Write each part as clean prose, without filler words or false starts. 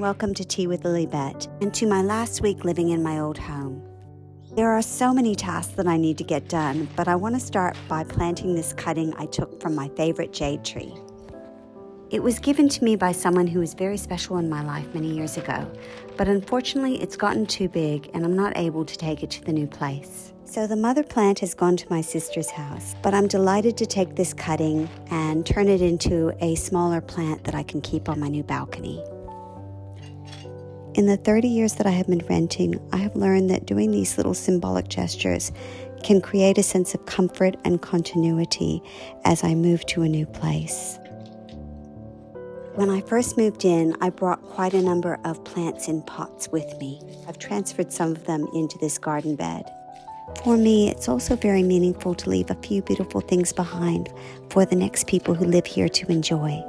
welcome to Tea with Lilybet and to my last week living in my old home. There are so many tasks that I need to get done, but I want to start by planting this cutting I took from my favorite jade tree. It was given to me by someone who was very special in my life many years ago, but unfortunately it's gotten too big and I'm not able to take it to the new place. So the mother plant has gone to my sister's house, but I'm delighted to take this cutting and turn it into a smaller plant that I can keep on my new balcony. In the 30 years that I have been renting, I have learned that doing these little symbolic gestures can create a sense of comfort and continuity as I move to a new place. When I first moved in, I brought quite a number of plants in pots with me. I've transferred some of them into this garden bed. For me, it's also very meaningful to leave a few beautiful things behind for the next people who live here to enjoy.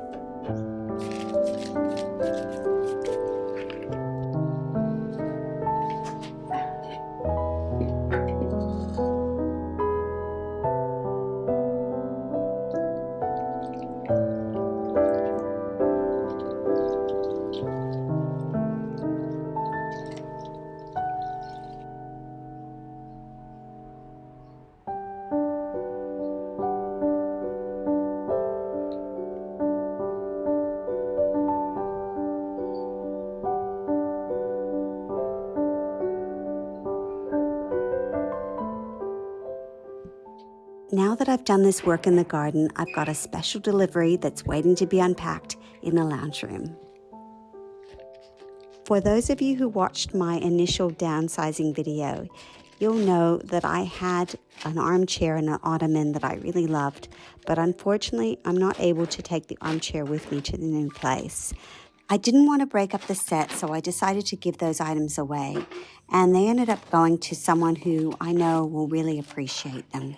Now that I've done this work in the garden, I've got a special delivery that's waiting to be unpacked in the lounge room. For those of you who watched my initial downsizing video, you'll know that I had an armchair and an ottoman that I really loved, but unfortunately, I'm not able to take the armchair with me to the new place. I didn't want to break up the set, so I decided to give those items away, and they ended up going to someone who I know will really appreciate them.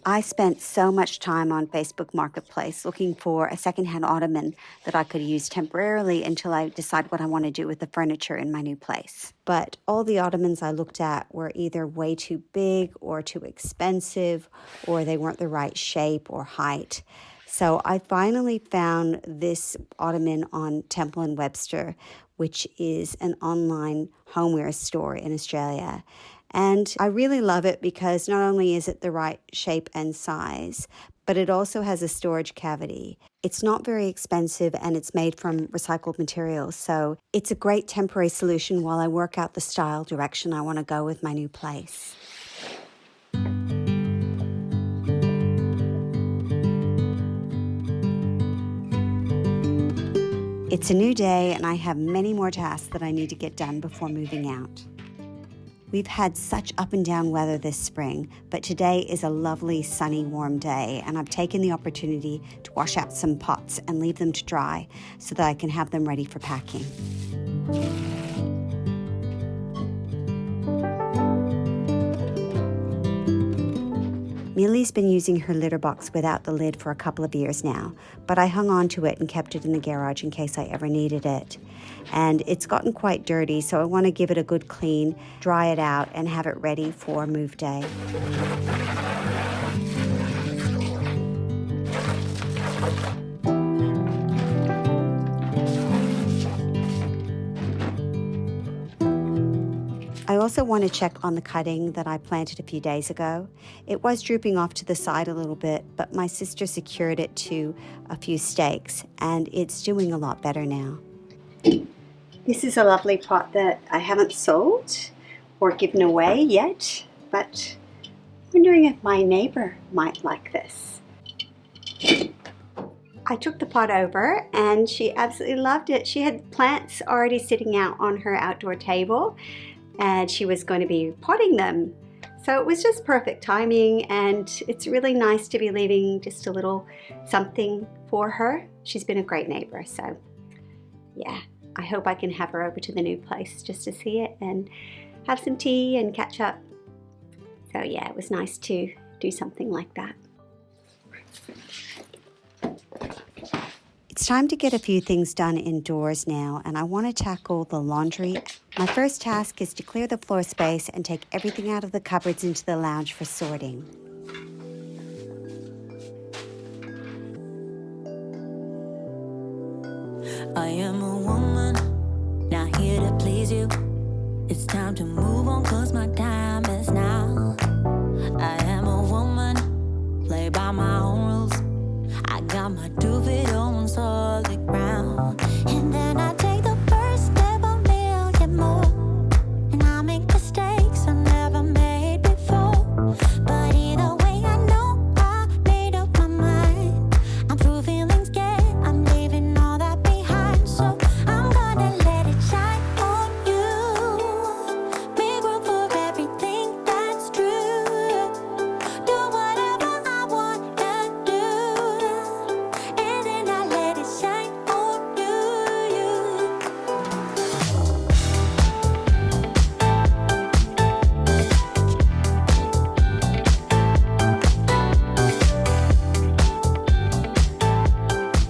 I spent so much time on Facebook Marketplace looking for a secondhand ottoman that I could use temporarily until I decide what I want to do with the furniture in my new place. But all the ottomans I looked at were either way too big or too expensive, or they weren't the right shape or height. So I finally found this ottoman on Temple & Webster, which is an online homeware store in Australia. And I really love it because not only is it the right shape and size, but it also has a storage cavity. It's not very expensive and it's made from recycled materials. So it's a great temporary solution while I work out the style direction I want to go with my new place. It's a new day and I have many more tasks that I need to get done before moving out. We've had such up and down weather this spring, but today is a lovely, sunny, warm day, and I've taken the opportunity to wash out some pots and leave them to dry so that I can have them ready for packing. Millie's been using her litter box without the lid for a couple of years now, but I hung on to it and kept it in the garage in case I ever needed it. And it's gotten quite dirty, so I want to give it a good clean, dry it out, and have it ready for move day. I also want to check on the cutting that I planted a few days ago. It was drooping off to the side a little bit, but my sister secured it to a few stakes, and it's doing a lot better now. This is a lovely pot that I haven't sold or given away yet, but I'm wondering if my neighbor might like this. I took the pot over and she absolutely loved it. She had plants already sitting out on her outdoor table, and she was going to be potting them. So it was just perfect timing, and it's really nice to be leaving just a little something for her. She's been a great neighbor, so yeah, I hope I can have her over to the new place just to see it and have some tea and catch up. So yeah, it was nice to do something like that. It's time to get a few things done indoors now, and I want to tackle the laundry. My first task is to clear the floor space and take everything out of the cupboards into the lounge for sorting. I am a woman please you. It's time to move on, cause my time is now. I am a woman, play by my own rules. I got my 2 feet on solid ground. And then I take the first step, a million more. And I make mistakes I never made before. But either way, I know I made up my mind. I'm through feeling scared, I'm leaving all that behind. So I'm gonna let it shine on you. Make room for everything that's true. Do whatever I wanna do. And then I let it shine on you.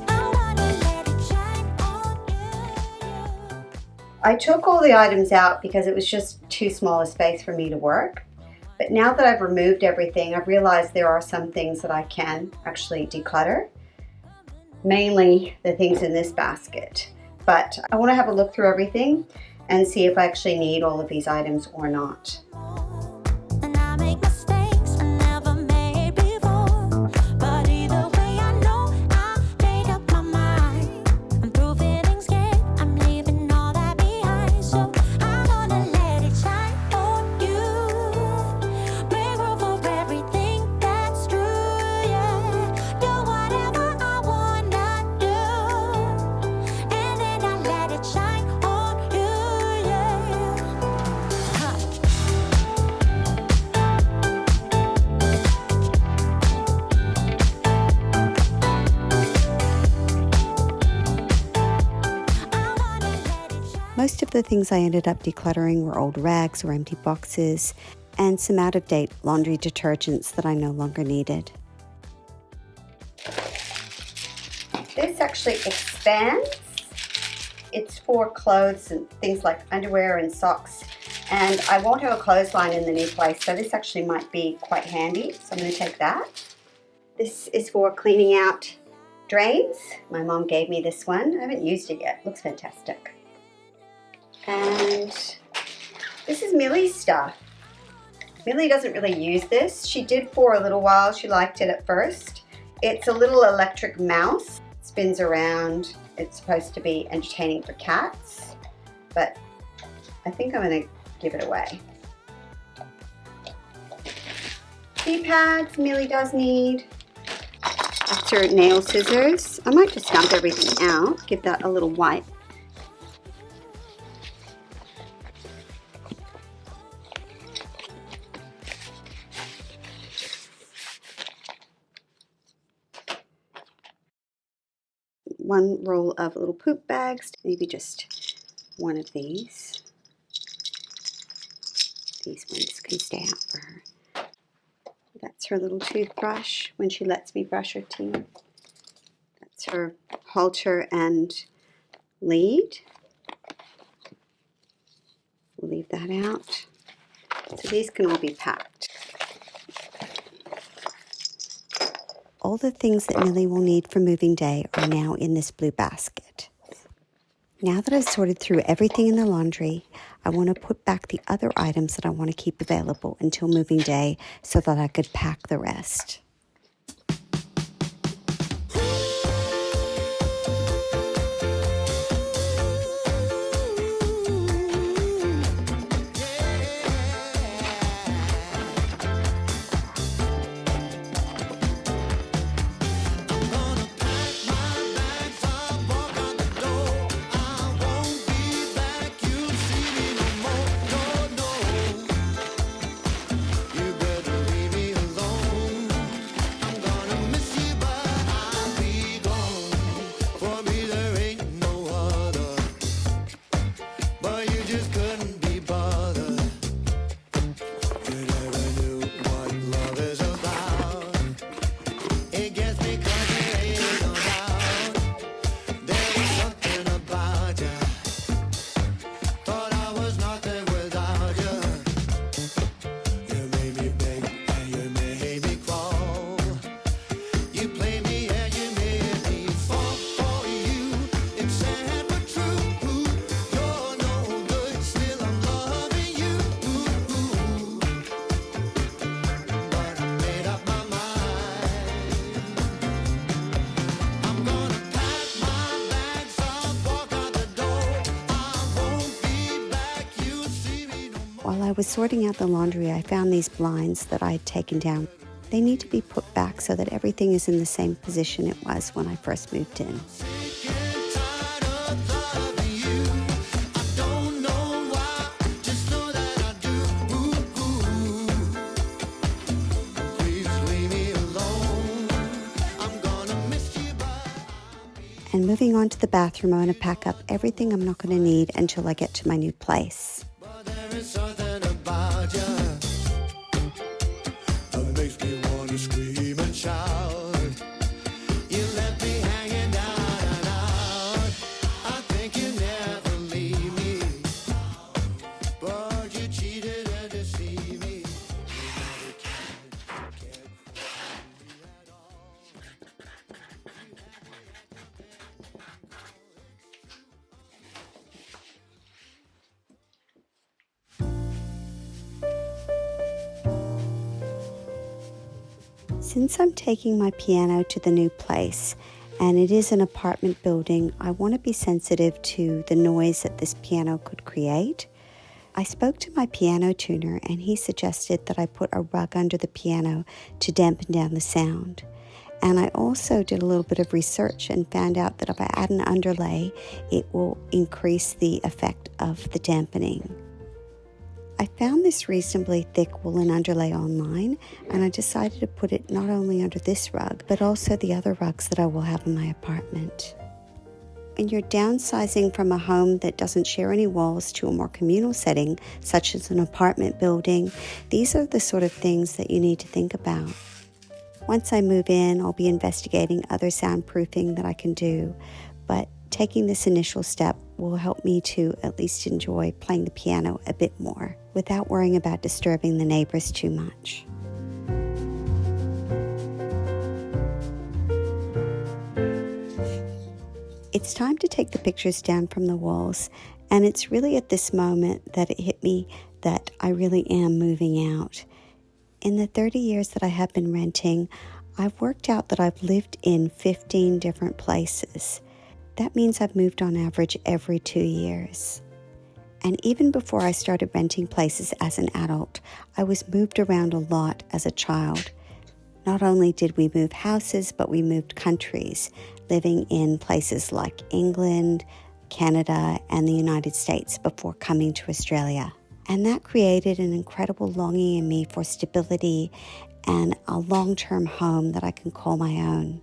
I'm gonna let it shine on you. I took all the items out because it was just too small a space for me to work. But now that I've removed everything, I've realized there are some things that I can actually declutter. Mainly the things in this basket. But I want to have a look through everything and see if I actually need all of these items or not. And I make mistakes I never made before. But either way, I know I made up my mind. I'm through feeling scared, I'm leaving all that behind. So I'm gonna let it shine on you. Make room for everything that's true, yeah. Do whatever I wanna do. And then I let it shine on you, yeah. Huh. Most of the things I ended up decluttering were old rags or empty boxes and some out-of-date laundry detergents that I no longer needed. This actually expands. It's for clothes and things like underwear and socks. And I won't have a clothesline in the new place, so this actually might be quite handy. So I'm going to take that. This is for cleaning out drains. My mom gave me this one. I haven't used it yet. Looks fantastic. And this is Millie's stuff. Millie doesn't really use this. She did for a little while. She liked it at first. It's a little electric mouse. It spins around. It's supposed to be entertaining for cats, but I think I'm going to give it away. Key pads Millie does need. That's her nail scissors. I might just dump everything out, give that a little wipe. One roll of little poop bags, maybe just one of these. These ones can stay out for her. That's her little toothbrush when she lets me brush her teeth. That's her halter and lead. We'll leave that out. So these can all be packed. All the things that Millie will need for moving day are now in this blue basket. Now that I've sorted through everything in the laundry, I want to put back the other items that I want to keep available until moving day so that I could pack the rest. was sorting out the laundry, I found these blinds that I had taken down. They need to be put back so that everything is in the same position it was when I first moved in. And moving on to the bathroom, I'm going to pack up everything I'm not going to need until I get to my new place. Since I'm taking my piano to the new place, and it is an apartment building, I want to be sensitive to the noise that this piano could create. I spoke to my piano tuner, and he suggested that I put a rug under the piano to dampen down the sound. And I also did a little bit of research and found out that if I add an underlay, it will increase the effect of the dampening. I found this reasonably thick woolen underlay online, and I decided to put it not only under this rug, but also the other rugs that I will have in my apartment. When you're downsizing from a home that doesn't share any walls to a more communal setting, such as an apartment building, these are the sort of things that you need to think about. Once I move in, I'll be investigating other soundproofing that I can do, but taking this initial step will help me to at least enjoy playing the piano a bit more without worrying about disturbing the neighbors too much. It's time to take the pictures down from the walls, and it's really at this moment that it hit me that I really am moving out. In the 30 years that I have been renting, I've worked out that I've lived in 15 different places. That means I've moved on average every 2 years. And even before I started renting places as an adult, I was moved around a lot as a child. Not only did we move houses, but we moved countries, living in places like England, Canada, and the United States before coming to Australia. And that created an incredible longing in me for stability and a long-term home that I can call my own.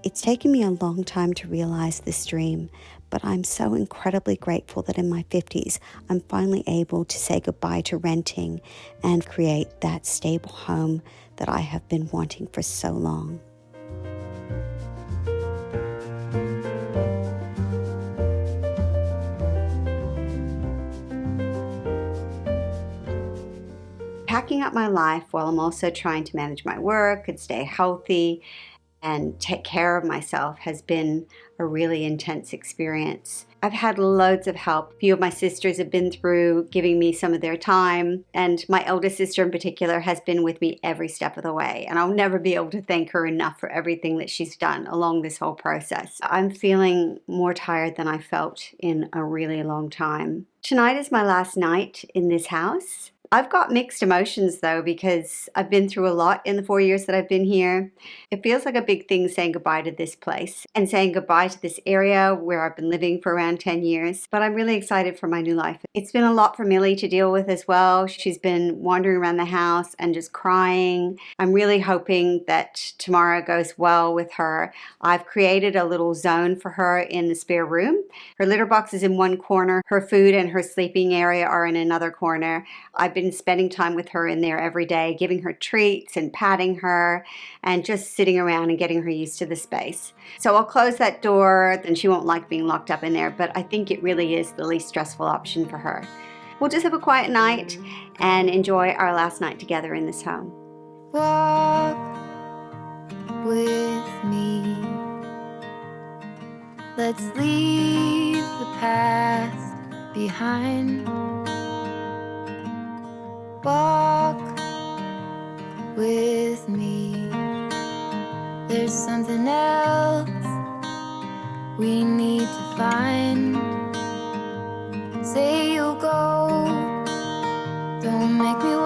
It's taken me a long time to realize this dream, but I'm so incredibly grateful that in my 50s, I'm finally able to say goodbye to renting and create that stable home that I have been wanting for so long. Packing up my life while I'm also trying to manage my work and stay healthy and take care of myself has been a really intense experience. I've had loads of help. A few of my sisters have been through giving me some of their time, and my eldest sister in particular has been with me every step of the way, and I'll never be able to thank her enough for everything that she's done along this whole process. I'm feeling more tired than I felt in a really long time. Tonight is my last night in this house. I've got mixed emotions though, because I've been through a lot in the 4 years that I've been here. It feels like a big thing saying goodbye to this place and saying goodbye to this area where I've been living for around 10 years. But I'm really excited for my new life. It's been a lot for Millie to deal with as well. She's been wandering around the house and just crying. I'm really hoping that tomorrow goes well with her. I've created a little zone for her in the spare room. Her litter box is in one corner. Her food and her sleeping area are in another corner. I've been spending time with her in there every day, giving her treats and patting her and just sitting around and getting her used to the space. So I'll close that door, then she won't like being locked up in there, but I think it really is the least stressful option for her. We'll just have a quiet night and enjoy our last night together in this home. Walk with me. Let's leave the past behind. Walk with me. There's something else we need to find. Say you'll go make me